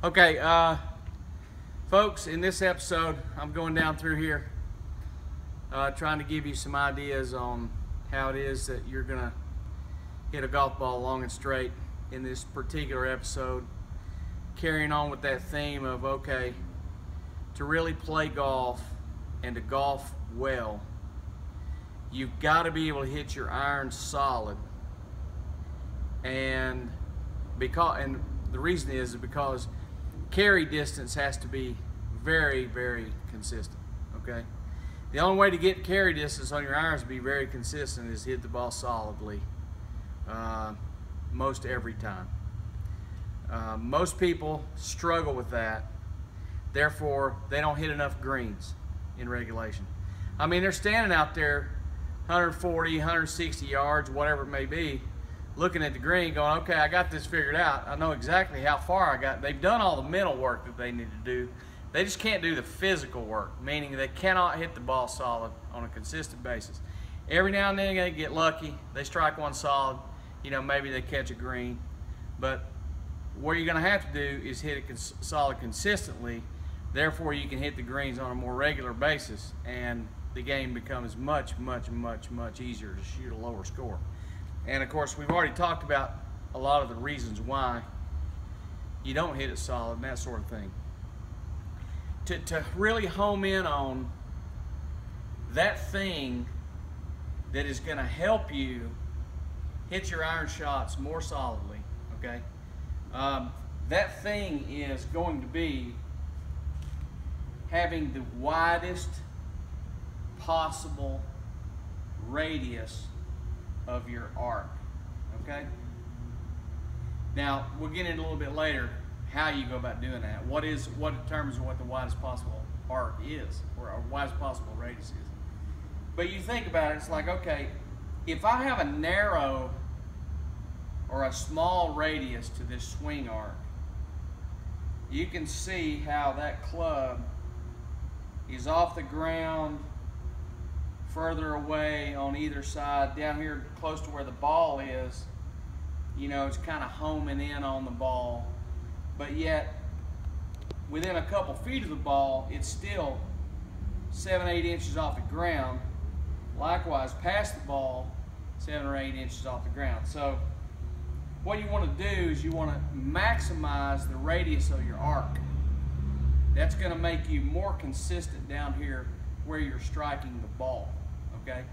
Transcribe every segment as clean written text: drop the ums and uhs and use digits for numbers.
Okay, folks, in this episode, I'm going down through here trying to give you some ideas on how it is that you're going to hit a golf ball long and straight in this particular episode, carrying on with that theme of, okay, to really play golf and to golf well, you've got to be able to hit your irons solid. And the reason is because carry distance has to be very, very consistent, okay? The only way to get carry distance on your irons to be very consistent is hit the ball solidly most every time. Most people struggle with that, therefore they don't hit enough greens in regulation. I mean, they're standing out there 140, 160 yards, whatever it may be, looking at the green going, okay, I got this figured out. I know exactly how far I got. They've done all the mental work that they need to do. They just can't do the physical work, meaning they cannot hit the ball solid on a consistent basis. Every now and then they get lucky. They strike one solid. You know, maybe they catch a green. But what you're going to have to do is hit it solid consistently. Therefore, you can hit the greens on a more regular basis, and the game becomes much, much, much, much easier to shoot a lower score. And of course, we've already talked about a lot of the reasons why you don't hit it solid and that sort of thing. To really home in on that thing that is going to help you hit your iron shots more solidly, okay? That thing is going to be having the widest possible radius of your arc, okay? Now, we'll get into a little bit later how you go about doing that. What determines what the widest possible arc is, or a widest possible radius is. But you think about it, it's like, okay, if I have a narrow or a small radius to this swing arc, you can see how that club is off the ground, further away on either side. Down here close to where the ball is, you know, it's kind of homing in on the ball, but yet within a couple feet of the ball, it's still 7-8 inches off the ground. Likewise, past the ball, 7 or 8 inches off the ground. So what you want to do is you want to maximize the radius of your arc. That's going to make you more consistent down here where you're striking the ball, okay?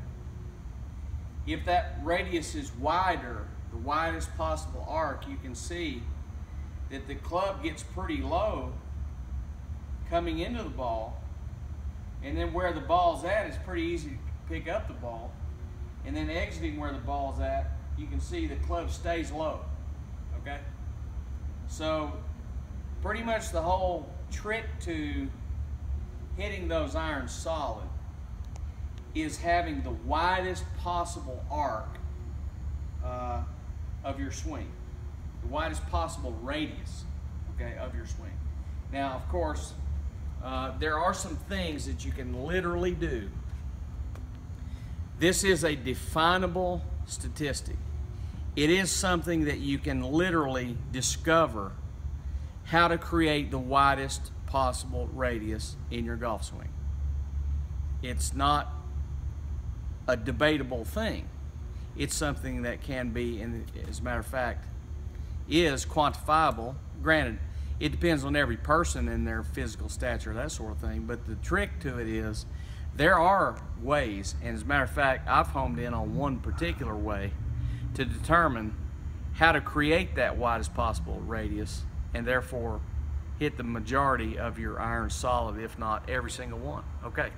If that radius is wider, the widest possible arc, you can see that the club gets pretty low coming into the ball, and then where the ball's at, it's pretty easy to pick up the ball, and then exiting where the ball's at, you can see the club stays low, okay? So pretty much the whole trick to hitting those irons solid is having the widest possible arc of your swing, the widest possible radius, okay, of your swing. Now, of course, there are some things that you can literally do. This is a definable statistic. It is something that you can literally discover how to create the widest possible radius in your golf swing. It's not a debatable thing. It's something that can be, and as a matter of fact, is quantifiable. Granted, it depends on every person and their physical stature, that sort of thing, but the trick to it is there are ways, and as a matter of fact, I've homed in on one particular way to determine how to create that widest possible radius and therefore hit the majority of your irons solid, if not every single one. Okay.